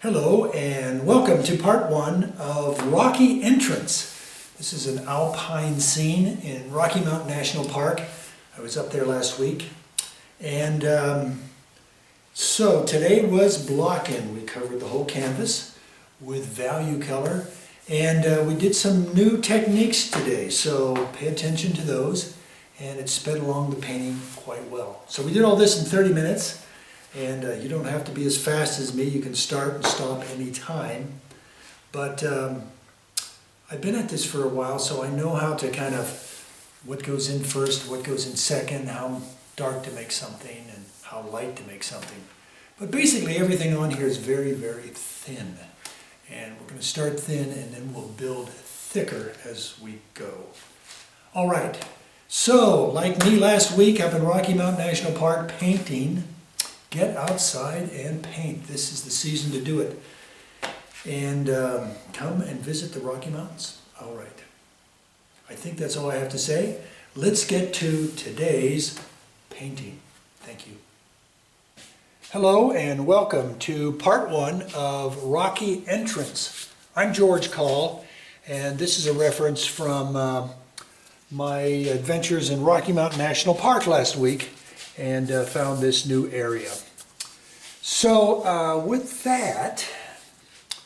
Hello and welcome to part one of Rocky Entrance. This is an alpine scene in Rocky Mountain National Park. I was up there last week. And so today was block-in. We covered the whole canvas with value color. And we did some new techniques today, so pay attention to those. And it sped along the painting quite well. So we did all this in 30 minutes. And you don't have to be as fast as me. You can start and stop any time. But I've been at this for a while, so I know how to kind of, what goes in first, what goes in second, how dark to make something, and how light to make something. But basically everything on here is very, very thin. And we're going to start thin, and then we'll build thicker as we go. All right. So, like me last week up in Rocky Mountain National Park painting, get outside and paint. This is the season to do it. And come and visit the Rocky Mountains. All right. I think that's all I have to say. Let's get to today's painting. Thank you. Hello and welcome to part one of Rocky Entrance. I'm George Coll, and this is a reference from my adventures in Rocky Mountain National Park last week. And found this new area. So with that,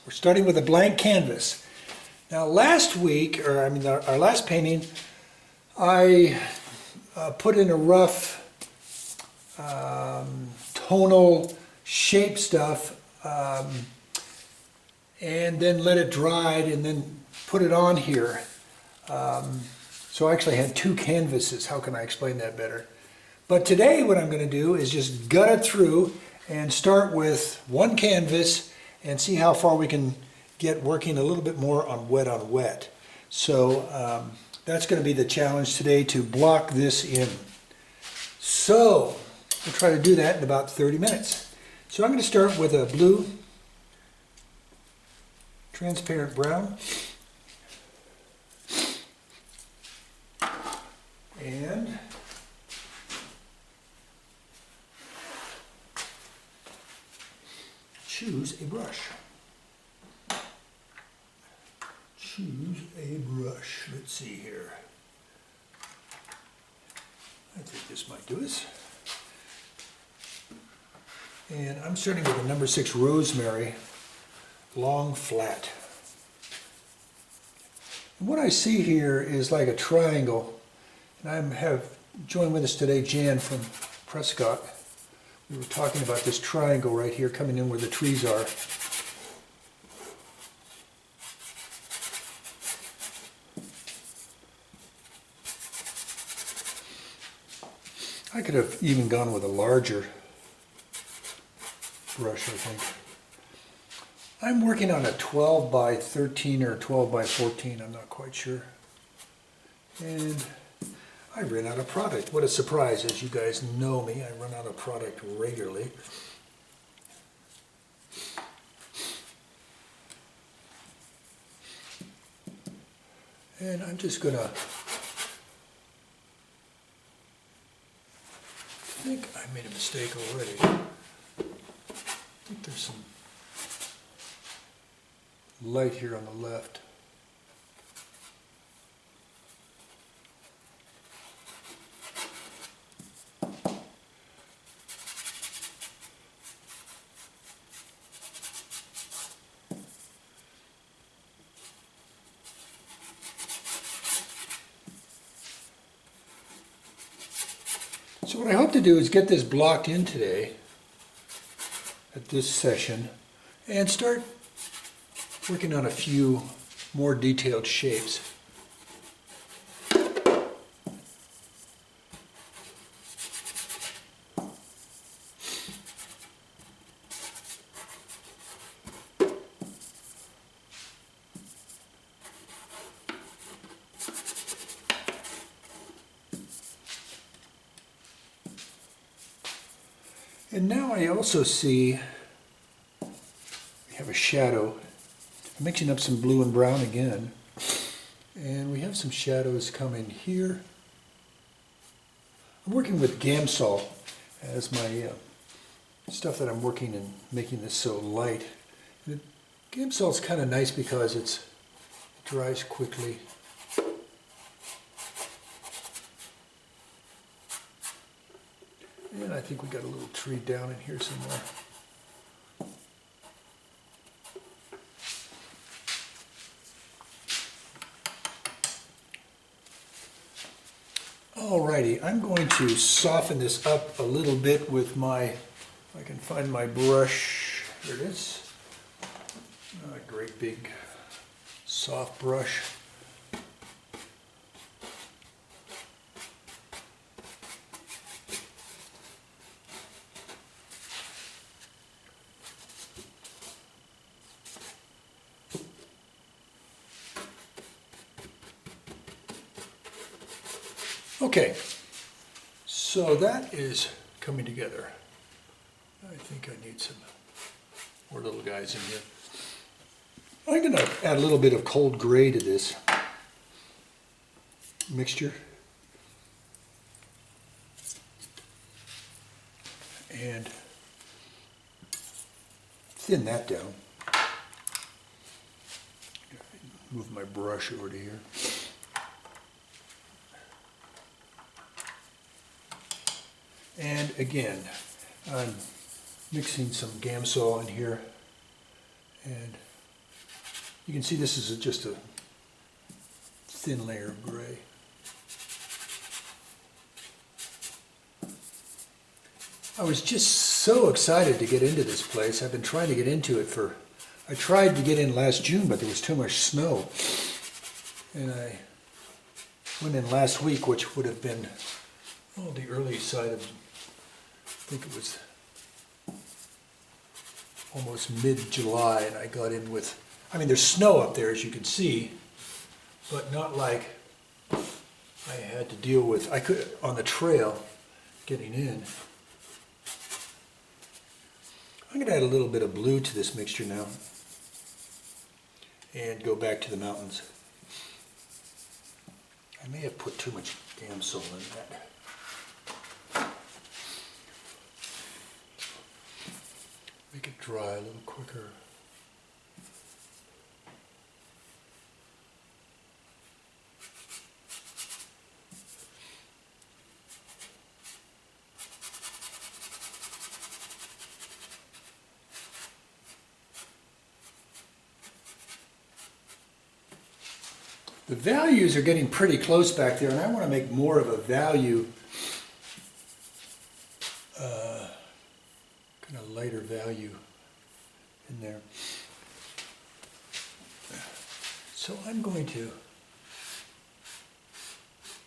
we're starting with a blank canvas. Now last week, our last painting, I put in a rough tonal shape stuff and then let it dry and then put it on here. So I actually had two canvases. How can I explain that better? But today what I'm going to do is just gut it through and start with one canvas and see how far we can get working a little bit more on wet. So that's going to be the challenge today, to block this in. So we'll try to do that in about 30 minutes. So I'm going to start with a blue transparent brown. And choose a brush. Choose a brush. Let's see here. I think this might do us. And I'm starting with a number 6 rosemary, long flat. And what I see here is like a triangle. And I have joined with us today Jan from Prescott. We were talking about this triangle right here coming in where the trees are. I could have even gone with a larger brush, I think. I'm working on a 12 by 13 or 12 by 14, I'm not quite sure. And I ran out of product. What a surprise. As you guys know me, I run out of product regularly. And I'm just going to, I think I made a mistake already. I think there's some light here on the left. So what I hope to do is get this blocked in today at this session and start working on a few more detailed shapes. And now I also see we have a shadow. I'm mixing up some blue and brown again. And we have some shadows coming here. I'm working with Gamsol as my stuff that I'm working in, making this so light. The game salt's kind of nice because it dries quickly. And I think we got a little tree down in here somewhere. Alrighty, I'm going to soften this up a little bit with my, if I can find my brush, here it is. A great big soft brush. Okay, so that is coming together. I think I need some more little guys in here. I'm going to add a little bit of cold gray to this mixture. And thin that down. Move my brush over to here. And again, I'm mixing some Gamsol in here, and you can see this is just a thin layer of gray. I was just so excited to get into this place. I've been trying to get into it I tried to get in last June, but there was too much snow. And I went in last week, which would have been, the early side of, I think it was almost mid-July, and I got in with, there's snow up there as you can see, but not like I had to deal with, I could, on the trail, getting in. I'm going to add a little bit of blue to this mixture now, and go back to the mountains. I may have put too much Gamsol in that. Make it dry a little quicker. The values are getting pretty close back there, and I want to make more of a value, kind of lighter value in there. So I'm going to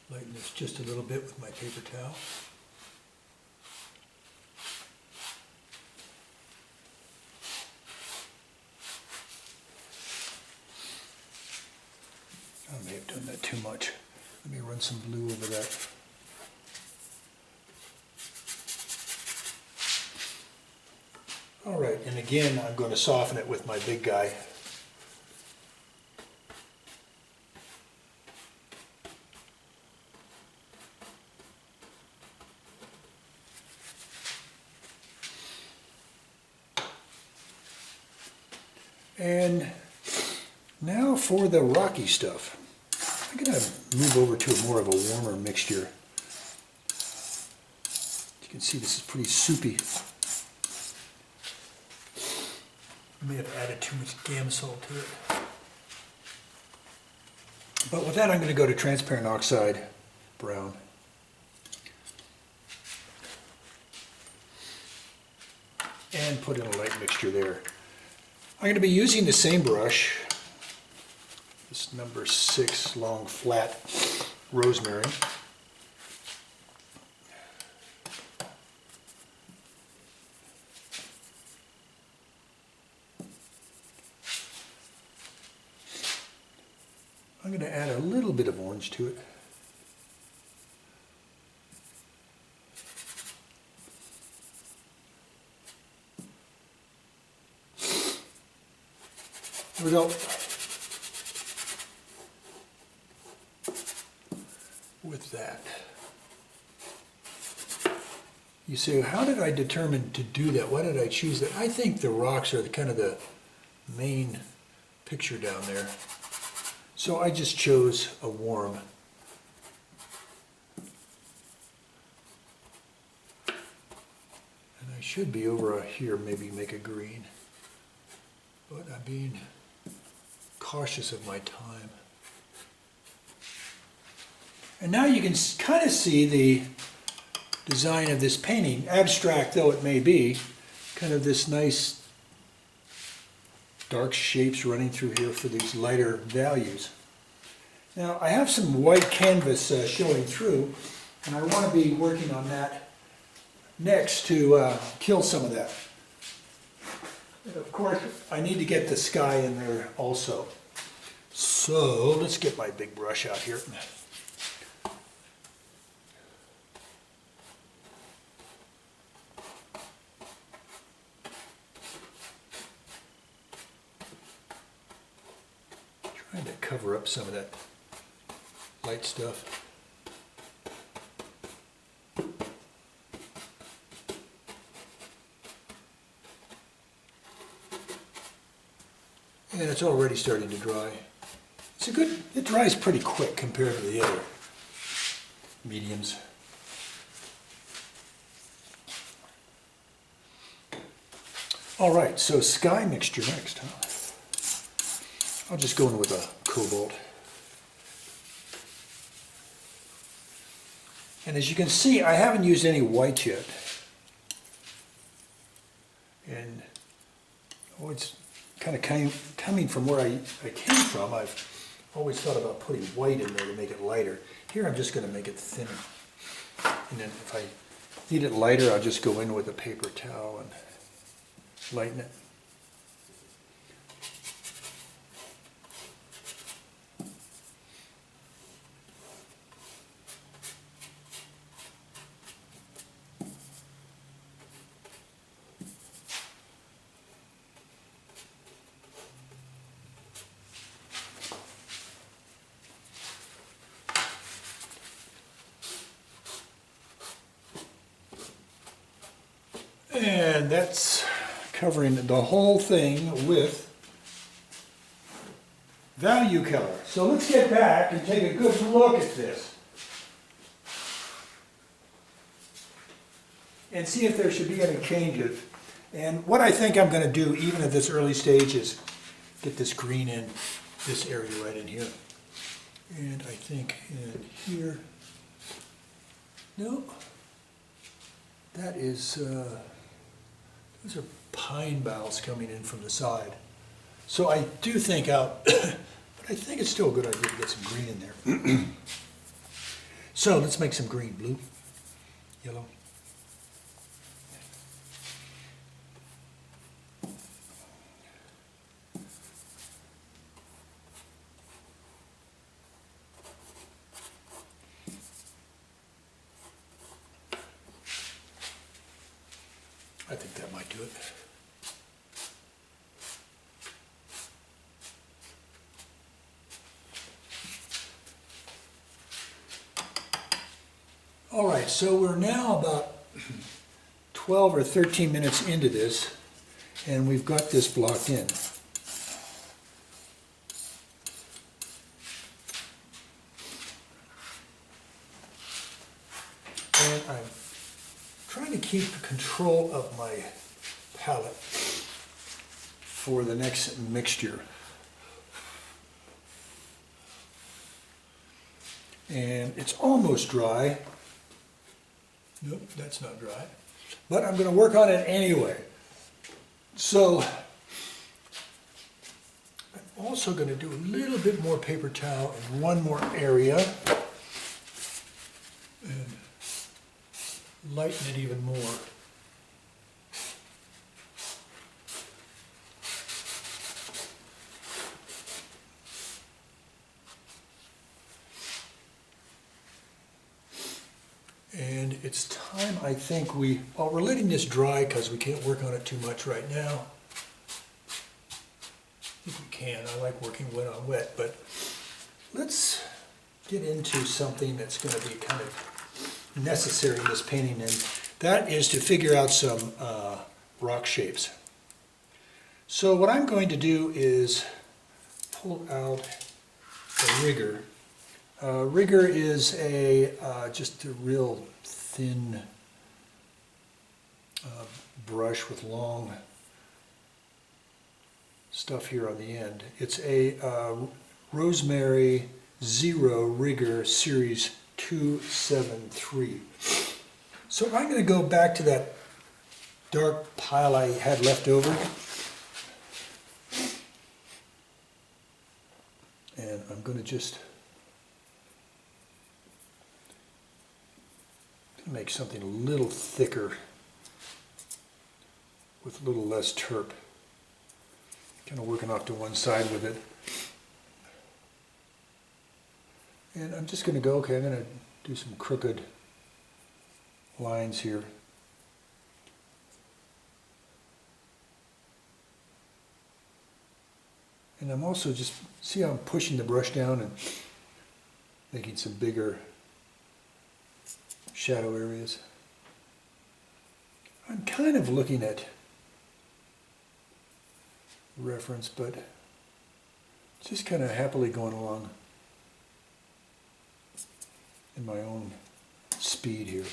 lighten this just a little bit with my paper towel. I may have done that too much. Let me run some blue over that. All right, and again, I'm going to soften it with my big guy. And now for the rocky stuff. I'm going to move over to more of a warmer mixture. You can see this is pretty soupy. I may have added too much Gamsol to it. But with that, I'm going to go to transparent oxide brown. And put in a light mixture there. I'm going to be using the same brush, this number 6 long flat rosemary. I'm going to add a little bit of orange to it. There we go. With that. You say, how did I determine to do that? Why did I choose that? I think the rocks are kind of the main picture down there. So I just chose a warm. And I should be over here, maybe make a green. But I'm being cautious of my time. And now you can kind of see the design of this painting, abstract though it may be, kind of this nice dark shapes running through here for these lighter values. Now I have some white canvas showing through, and I want to be working on that next to kill some of that. And of course I need to get the sky in there also. So let's get my big brush out here. Trying to cover up some of that light stuff. And it's already starting to dry. It dries pretty quick compared to the other mediums. All right, so sky mixture next, huh? I'll just go in with a cobalt. And as you can see, I haven't used any white yet. And it's kind of coming from where I came from. I've always thought about putting white in there to make it lighter. Here I'm just going to make it thinner. And then if I need it lighter, I'll just go in with a paper towel and lighten it. And that's covering the whole thing with value color. So let's get back and take a good look at this and see if there should be any changes. And what I think I'm going to do, even at this early stage, is get this green in this area right in here. And I think in here, no, that is, those are pine boughs coming in from the side. So I do think but I think it's still a good idea to get some green in there. So let's make some green, blue, yellow. I think that might do it. All right, so we're now about 12 or 13 minutes into this, and we've got this blocked in. And I'm trying to keep control of my palette for the next mixture. And it's almost dry. Nope, that's not dry. But I'm going to work on it anyway. So I'm also going to do a little bit more paper towel in one more area and lighten it even more. And it's time, I think, we're letting this dry because we can't work on it too much right now. I think we can. I like working wet on wet, but let's get into something that's going to be kind of necessary in this painting, and that is to figure out some rock shapes. So what I'm going to do is pull out a rigger. Rigger is just a real thin brush with long stuff here on the end. It's a Rosemary Zero Rigger Series 273. So I'm going to go back to that dark pile I had left over. And I'm going to just make something a little thicker with a little less terp. Kind of working off to one side with it. And I'm just going to go, okay, I'm going to do some crooked lines here. And I'm also just, see how I'm pushing the brush down and making some bigger shadow areas. I'm kind of looking at reference, but just kind of happily going along in my own speed here.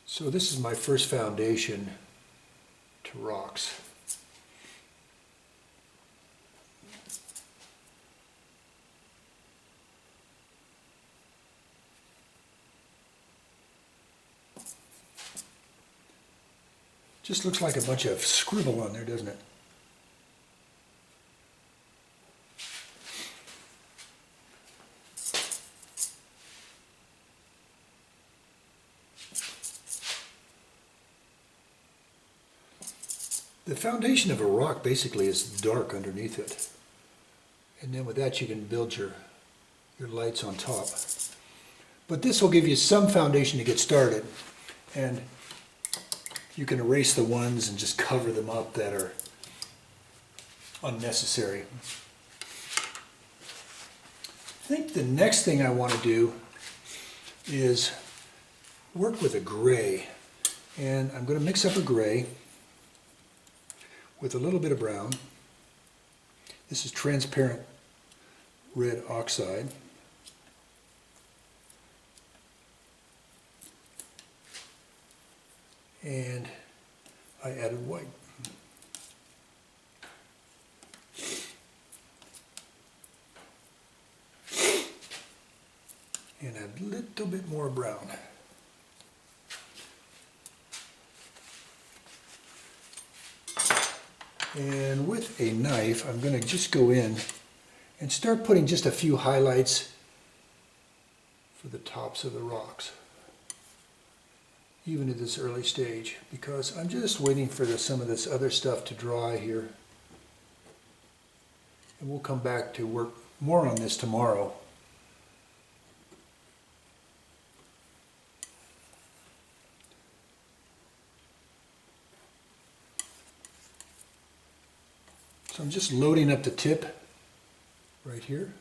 So this is my first foundation to rocks. Just looks like a bunch of scribble on there, doesn't it? The foundation of a rock basically is dark underneath it. And then with that you can build your lights on top. But this will give you some foundation to get started. And you can erase the ones and just cover them up that are unnecessary. I think the next thing I want to do is work with a gray. And I'm going to mix up a gray with a little bit of brown. This is transparent red oxide. And I added white. And a little bit more brown. And with a knife, I'm going to just go in and start putting just a few highlights for the tops of the rocks, even at this early stage, because I'm just waiting for some of this other stuff to dry here. And we'll come back to work more on this tomorrow. So I'm just loading up the tip right here,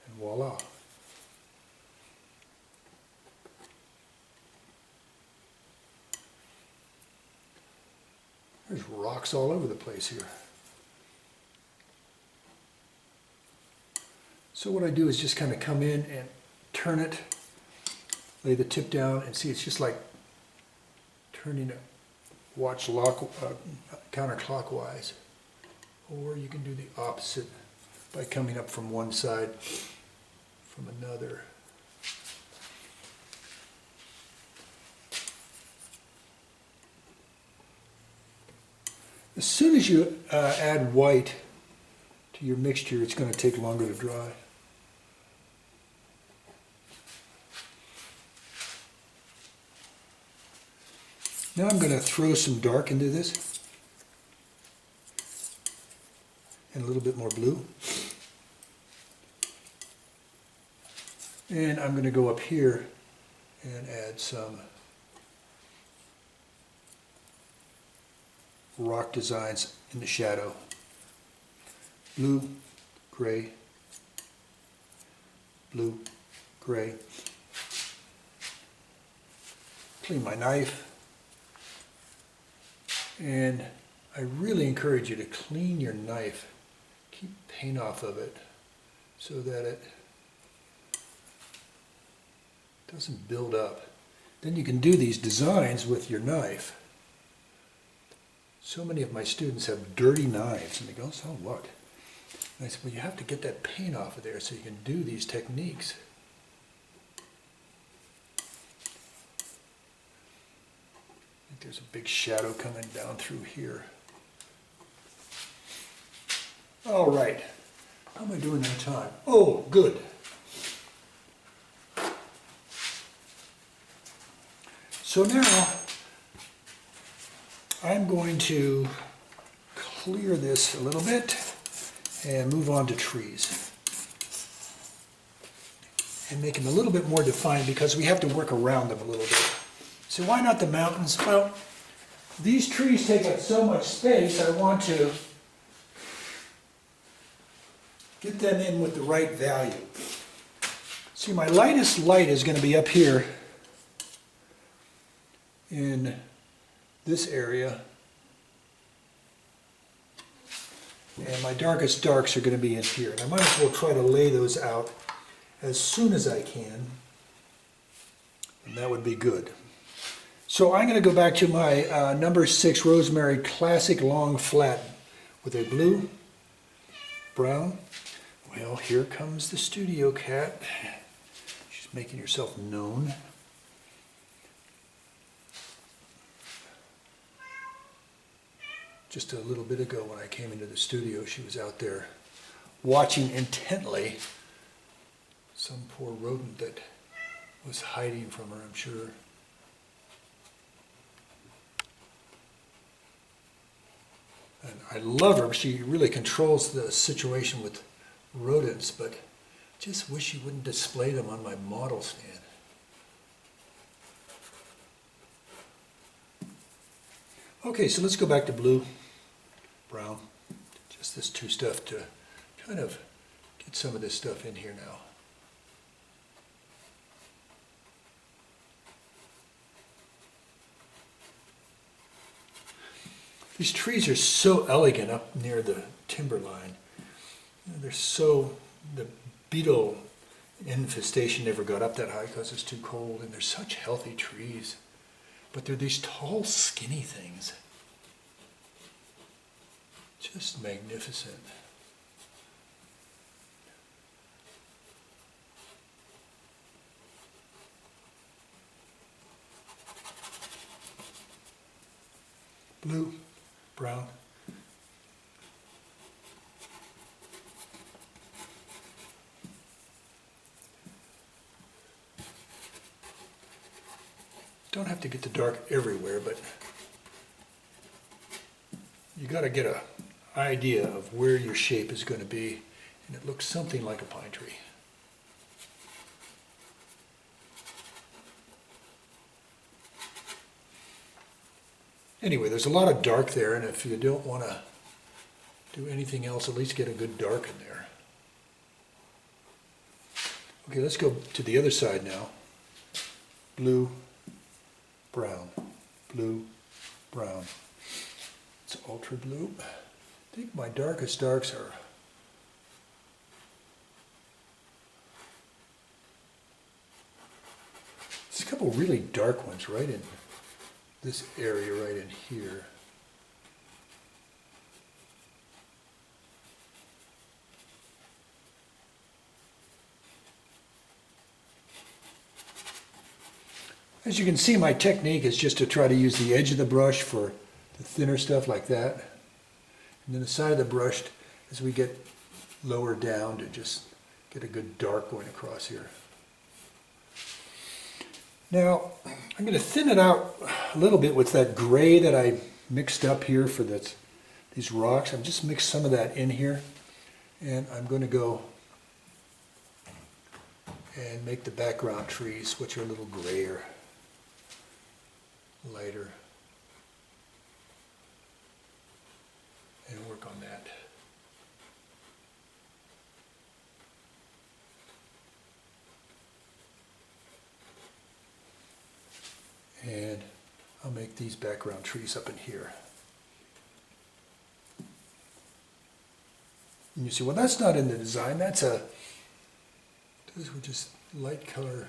and voila. There's rocks all over the place here. So what I do is just kind of come in and turn it, lay the tip down, and see it's just like turning a watch counterclockwise, or you can do the opposite by coming up from one side from another. As soon as you add white to your mixture, it's going to take longer to dry. Now I'm going to throw some dark into this, and a little bit more blue. And I'm going to go up here and add some rock designs in the shadow. Blue, gray, blue, gray. Clean my knife. And I really encourage you to clean your knife. Keep paint off of it so that it doesn't build up. Then you can do these designs with your knife. So many of my students have dirty knives and they go, so what? And I said, well, you have to get that paint off of there so you can do these techniques. I think there's a big shadow coming down through here. All right. How am I doing on time? Oh, good. So now I'm going to clear this a little bit and move on to trees. And make them a little bit more defined because we have to work around them a little bit. So why not the mountains? Well, these trees take up so much space, I want to get them in with the right value. See, my lightest light is going to be up here in this area. And my darkest darks are going to be in here. And I might as well try to lay those out as soon as I can. And that would be good. So I'm going to go back to my number 6 Rosemary Classic Long Flat with a blue, brown. Well, here comes the studio cat. She's making herself known. Just a little bit ago when I came into the studio, she was out there watching intently some poor rodent that was hiding from her, I'm sure. And I love her. She really controls the situation with rodents, but just wish she wouldn't display them on my model stand. Okay, so let's go back to blue, brown, just this two stuff to kind of get some of this stuff in here now. These trees are so elegant up near the timberline. They're so, the beetle infestation never got up that high because it's too cold, and they're such healthy trees. But they're these tall, skinny things. Just magnificent. Blue, brown. Don't have to get the dark everywhere, but you got to get an idea of where your shape is going to be, and it looks something like a pine tree. Anyway, there's a lot of dark there, and if you don't want to do anything else, at least get a good dark in there. Okay, let's go to the other side now. Blue, brown, blue, brown. It's ultra blue. I think my darkest darks are there's a couple really dark ones right in this area right in here. As you can see, my technique is just to try to use the edge of the brush for the thinner stuff like that. And then the side of the brush as we get lower down to just get a good dark going across here. Now, I'm going to thin it out a little bit with that gray that I mixed up here for these rocks. I've just mixed some of that in here. And I'm going to go and make the background trees, which are a little grayer, lighter. underneath these background trees up in here. And you see, well, that's not in the design. Those were just light color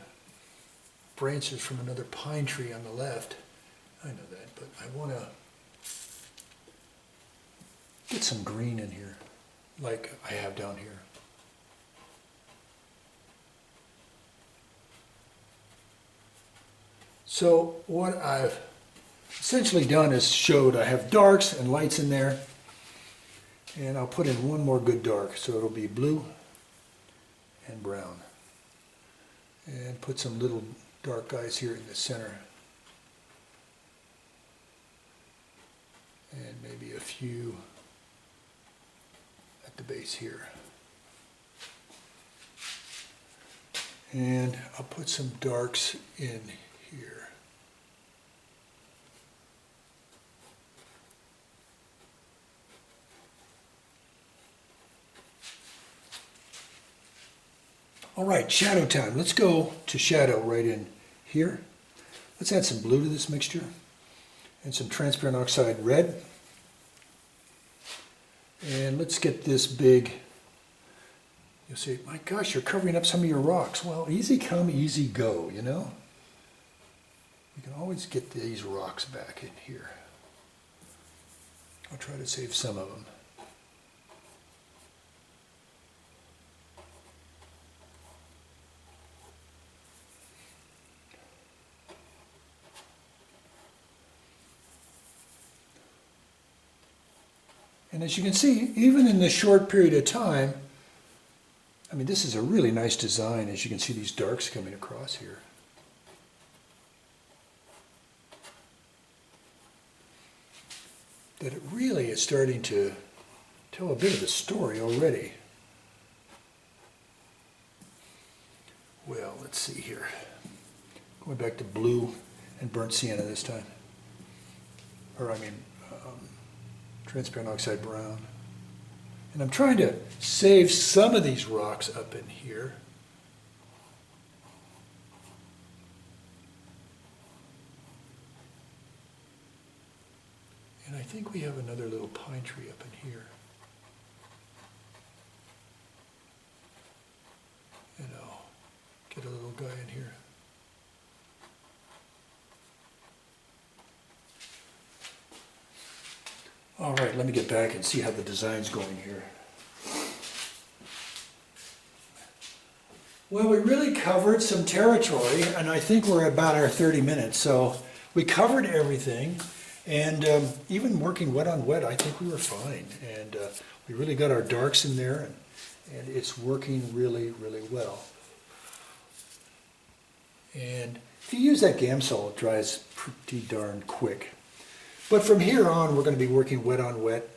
branches from another pine tree on the left. I know that, but I want to get some green in here, like I have down here. So what I've essentially done is showed I have darks and lights in there, and I'll put in one more good dark, so it'll be blue and brown. And put some little dark guys here in the center. And maybe a few at the base here. And I'll put some darks in here. All right, shadow time. Let's go to shadow right in here. Let's add some blue to this mixture and some transparent oxide red. And let's get this big. You'll say, my gosh, you're covering up some of your rocks. Well, easy come, easy go, you know? You can always get these rocks back in here. I'll try to save some of them. And as you can see, even in this short period of time, I mean, this is a really nice design. As you can see, these darks coming across here. That it really is starting to tell a bit of a story already. Well, let's see here. Going back to blue and burnt sienna this time. Transparent oxide brown. And I'm trying to save some of these rocks up in here. And I think we have another little pine tree up in here. And I'll get a little guy in here. All right, let me get back and see how the design's going here. Well, we really covered some territory, and I think we're about our 30 minutes. So we covered everything, and even working wet on wet, I think we were fine. And we really got our darks in there, and it's working really, really well. And if you use that Gamsol, it dries pretty darn quick. But from here on, we're going to be working wet on wet,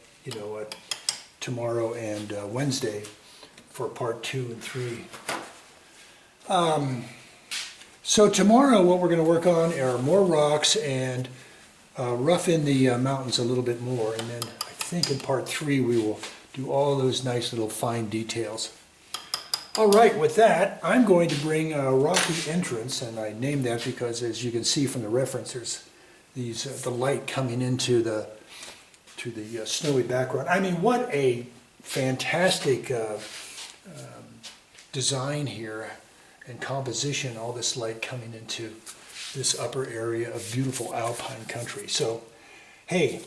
tomorrow and Wednesday for part 2 and 3. So tomorrow, what we're going to work on are more rocks and rough in the mountains a little bit more. And then I think in part 3, we will do all those nice little fine details. All right, with that, I'm going to bring a rocky entrance, and I named that because, as you can see from the reference, there's the light coming into the snowy background. I mean, what a fantastic design here and composition, all this light coming into this upper area of beautiful alpine country. So, hey,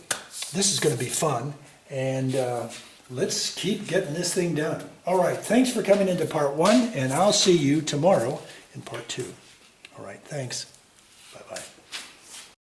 this is going to be fun, and let's keep getting this thing done. All right, thanks for coming into part 1, and I'll see you tomorrow in part 2. All right, thanks.